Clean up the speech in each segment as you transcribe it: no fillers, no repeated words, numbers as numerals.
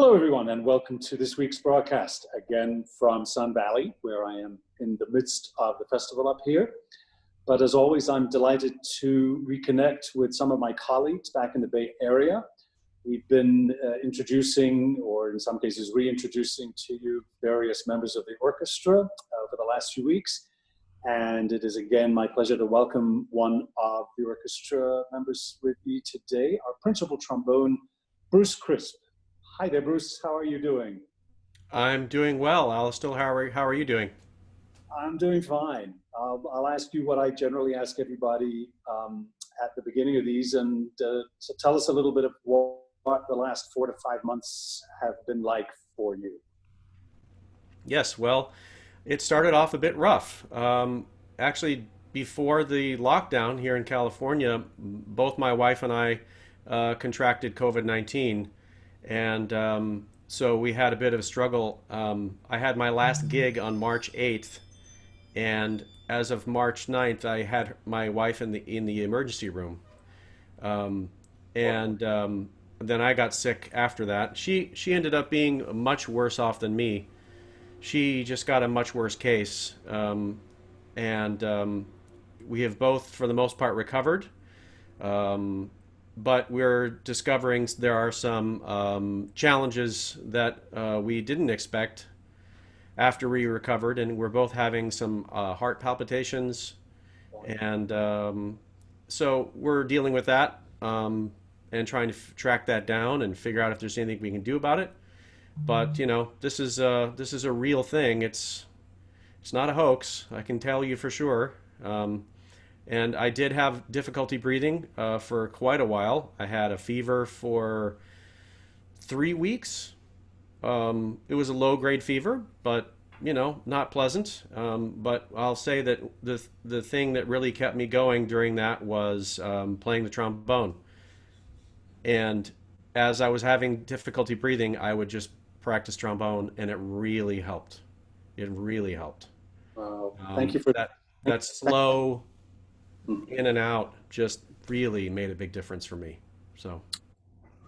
Hello, everyone, and welcome to this week's broadcast, again from Sun Valley, where I am in the midst of the festival up here. But as always, I'm delighted to reconnect with some of my colleagues back in the Bay Area. We've been introducing, or in some cases reintroducing to you, various members of the orchestra over the last few weeks. And it is again my pleasure to welcome one of the orchestra members with me today, our principal trombone, Bruce Chrisp. Hi there, Bruce. How are you doing? I'm doing well, Alasdair. How are you doing? I'm doing fine. I'll ask you what I generally ask everybody at the beginning of these, and to tell us a little bit of what the last 4 to 5 months have been like for you. Yes, well, it started off a bit rough. Actually, before the lockdown here in California, both my wife and I contracted COVID-19, and so we had a bit of a struggle. I had my last gig on March 8th, and as of March 9th, I had my wife in the emergency room. Um, and then I got sick after that. She ended up being much worse off than me. She just got a much worse case, and we have both, for the most part, recovered. Um, but we're discovering there are some challenges that we didn't expect after we recovered, and we're both having some heart palpitations, and so we're dealing with that and trying to track that down and figure out if there's anything we can do about it. But this is a real thing. It's not a hoax. I can tell you for sure. And I did have difficulty breathing for quite a while. I had a fever for 3 weeks. It was a low grade fever, but not pleasant. But I'll say that the thing that really kept me going during that was playing the trombone. And as I was having difficulty breathing, I would just practice trombone, and it really helped. It really helped. Thank you for That slow in and out just really made a big difference for me. So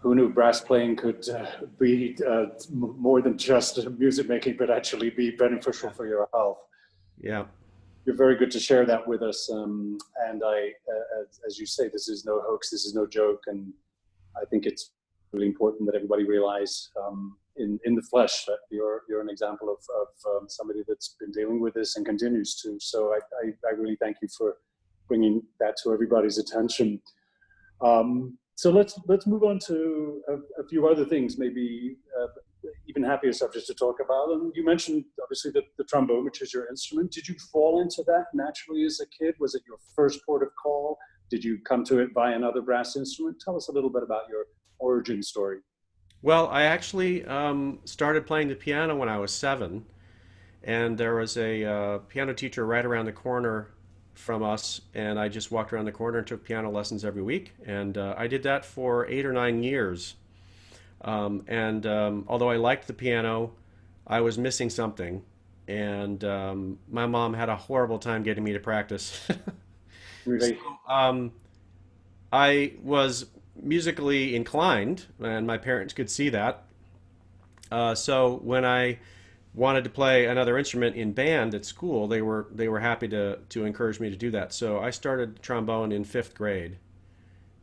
who knew brass playing could be more than just music making, but actually be beneficial yeah, for your health. yeah, You're very good to share that with us. And as you say, this is no hoax, this is no joke, and I think it's really important that everybody realize in the flesh that you're an example of somebody that's been dealing with this and continues to. So I really thank you for bringing that to everybody's attention. So let's move on to a few other things, maybe even happier subjects to talk about. And you mentioned obviously the trombone, which is your instrument. Did you fall into that naturally as a kid? Was it your first port of call? Did you come to it by another brass instrument? Tell us a little bit about your origin story. well, I actually started playing the piano when I was 7, and there was a piano teacher right around the corner from us, and I just walked around the corner and took piano lessons every week, and I did that for 8 or 9 years. And although I liked the piano, I was missing something, and my mom had a horrible time getting me to practice. So Really? I was musically inclined, and my parents could see that. So when I wanted to play another instrument in band at school, they were happy to encourage me to do that. So I started trombone in 5th grade,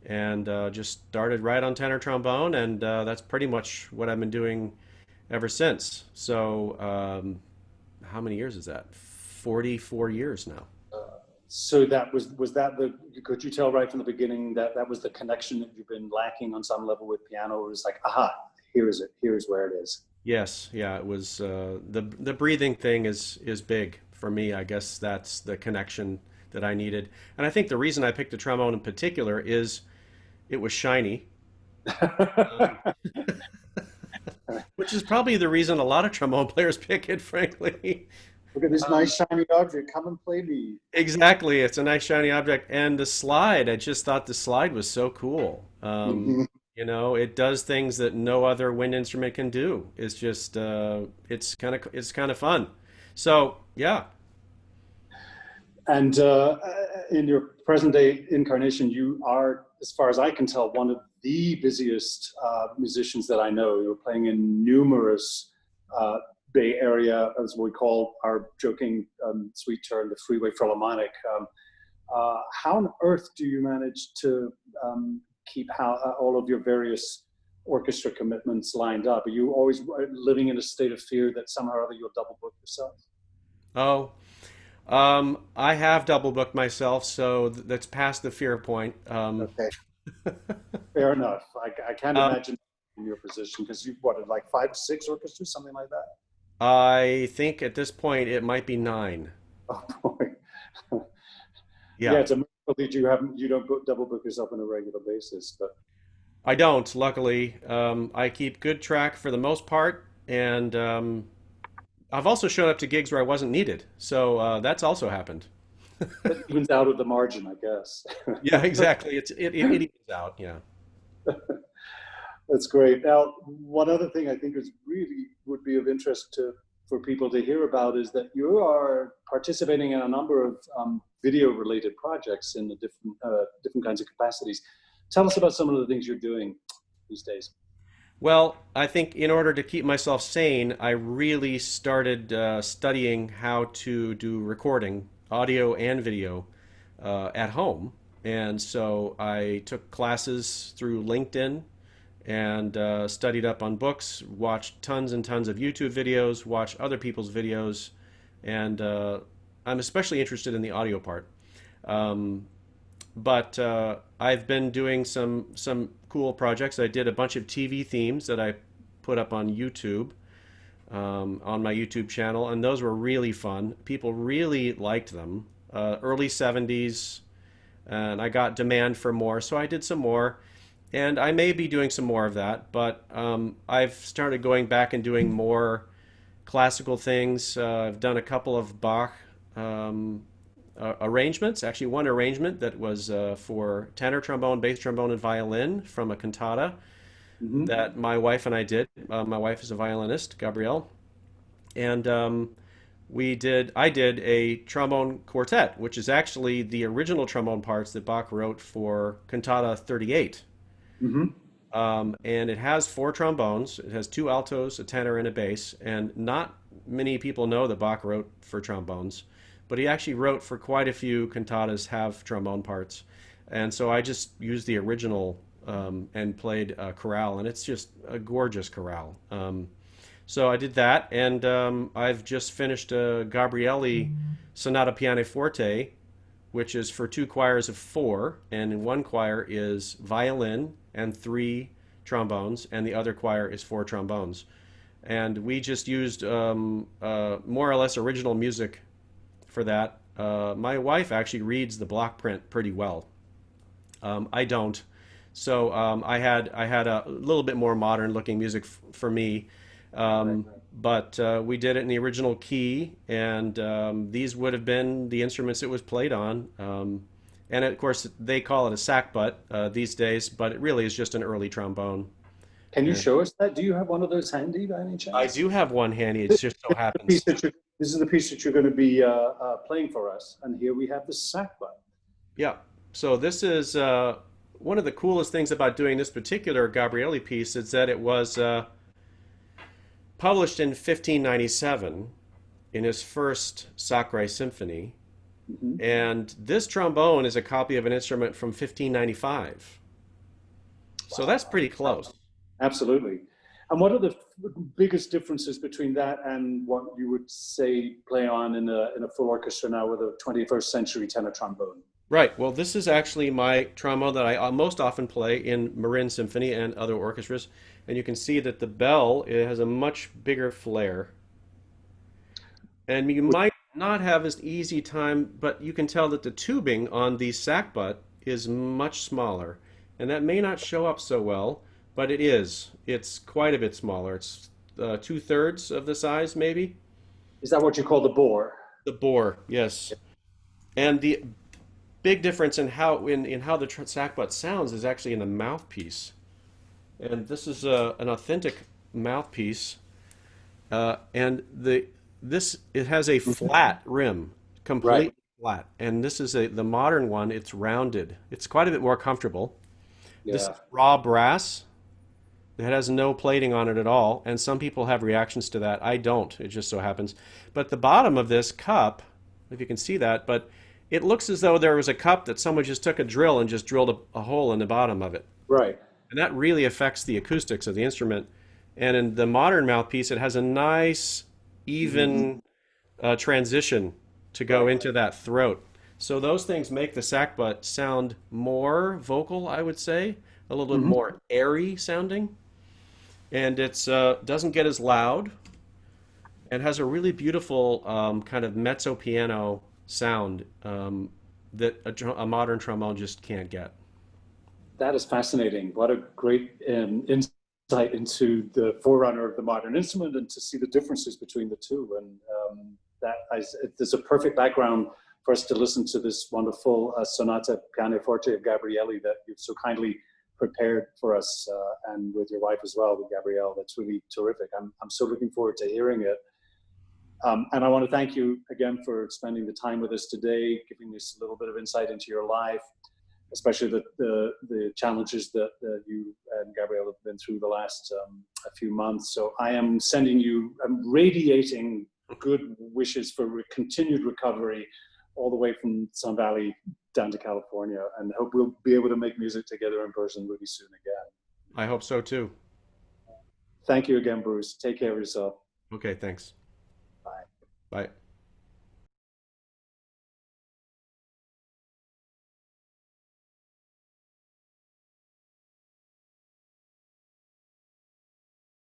and just started right on tenor trombone, and that's pretty much what I've been doing ever since. So how many years is that? 44 years now. So that was that the, could you tell right from the beginning that that was the connection that you've been lacking on some level with piano? It was like, aha, here is it. Here's where it is. Yes, yeah, it was the breathing thing is big for me. I guess that's the connection that I needed. And I think the reason I picked the trombone in particular is it was shiny, um, which is probably the reason a lot of trombone players pick it, frankly. Look at this Um, nice shiny object. Come and play me. exactly, it's a nice shiny object, and the slide. I just thought the slide was so cool. It does things that no other wind instrument can do. It's just it's kind of fun. So yeah. And in your present day incarnation, you are, as far as I can tell, one of the busiest musicians that I know. You're playing in numerous Bay Area, as we call our joking sweet term, the Freeway Philharmonic. How on earth do you manage to keep all of your various orchestra commitments lined up? Are you always living in a state of fear that somehow or other you'll double book yourself? Oh, I have double booked myself, so that's past the fear point. Okay, fair enough. I can't um, imagine in your position because you've what, like five, six orchestras, something like that. I think at this point it might be nine. Oh boy. Yeah, Yeah, it's a miracle that you don't go double book yourself on a regular basis. But I don't, luckily. I keep good track for the most part, and I've also shown up to gigs where I wasn't needed, so that's also happened. that evens out of the margin, I guess. Yeah, exactly. It evens out. Yeah. That's great. Now, one other thing I think is really would be of interest to for people to hear about is that you are participating in a number of video-related projects in the different kinds of capacities. Tell us about some of the things you're doing these days. Well, I think in order to keep myself sane, I really started studying how to do recording, audio and video, at home. And so I took classes through LinkedIn and studied up on books, watched tons and tons of YouTube videos, watched other people's videos, and I'm especially interested in the audio part. Um, but I've been doing some cool projects. I did a bunch of TV themes that I put up on YouTube, on my YouTube channel, and those were really fun. People really liked them. Early 70s, and I got demand for more, so I did some more. And I may be doing some more of that, but I've started going back and doing more classical things. I've done a couple of Bach um, arrangements. Actually, one arrangement that was for tenor trombone, bass trombone, and violin from a cantata Hmm. that my wife and I did. My wife is a violinist, Gabrielle, and I did a trombone quartet, which is actually the original trombone parts that Bach wrote for Cantata 38. Hmm. And it has four trombones. It has two altos, a tenor, and a bass. And not many people know that Bach wrote for trombones, but he actually wrote for quite a few cantatas have trombone parts. And so I just used the original and played a chorale, and it's just a gorgeous chorale. So I did that, and I've just finished a Gabrieli Sonata Pianoforte, which is for two choirs of four, and in one choir is violin and three trombones, and the other choir is four trombones. And we just used more or less original music for that. My wife actually reads the block print pretty well. I don't. So I had a little bit more modern looking music for me, Right, um, right. but we did it in the original key, and these would have been the instruments it was played on. And of course, they call it a sackbut these days, but it really is just an early trombone. Can you And show us that? Do you have one of those handy by any I chance? do have one handy. It This just so is the piece happens. that this is the piece that you're going to be playing for us, and here we have the sackbut. Yeah. So this is one of the coolest things about doing this particular Gabrieli piece is that it was published in 1597 in his first Sacre Symphony. Hmm. And this trombone is a copy of an instrument from 1595. So that's Wow. pretty close. Absolutely. And what are the biggest differences between that and what you would say play on in a full orchestra now with a 21st century tenor trombone? Right. Well, this is actually my trombone that I most often play in Marin Symphony and other orchestras. And you can see that the bell, it has a much bigger flare. And you might not have as easy time, but you can tell that the tubing on the sackbut is much smaller. And that may not show up so well, but it is. It's quite a bit smaller. It's two-thirds of the size, maybe. Is that what you call the bore? The bore, yes. And the big difference in how the sackbut sounds is actually in the mouthpiece. And this is an authentic mouthpiece, and the this it has a flat rim, Right. completely flat. And this is the modern one, it's rounded. It's quite a bit more comfortable. This Yeah. is raw brass. It has no plating on it at all, and some people have reactions to that. I don't, it just so happens. But the bottom of this cup, if you can see that, but it looks as though there was a cup that someone just took a drill and just drilled a hole in the bottom of it. Right. And that really affects the acoustics of the instrument. And in the modern mouthpiece, it has a nice, even transition to go Right. into that throat. So those things make the sackbut sound more vocal, I would say, a little bit Hmm. more airy sounding, and it's doesn't get as loud and has a really beautiful kind of mezzo piano sound that a modern trombone just can't get. That is fascinating. What a great insight into the forerunner of the modern instrument, and to see the differences between the two. And there's a perfect background for us to listen to this wonderful Sonata Pianoforte of Gabrieli that you've so kindly prepared for us, and with your wife as well, with Gabrielle. That's really terrific. I'm so looking forward to hearing it. And I want to thank you again for spending the time with us today, giving us a little bit of insight into your life, especially the challenges that you and Gabrielle have been through the last a few months. So I am sending you, I'm radiating good wishes for continued recovery all the way from Sun Valley down to California, and hope we'll be able to make music together in person really soon again. I hope so too. Thank you again, Bruce. Take care of yourself. Okay, thanks. Bye. Bye.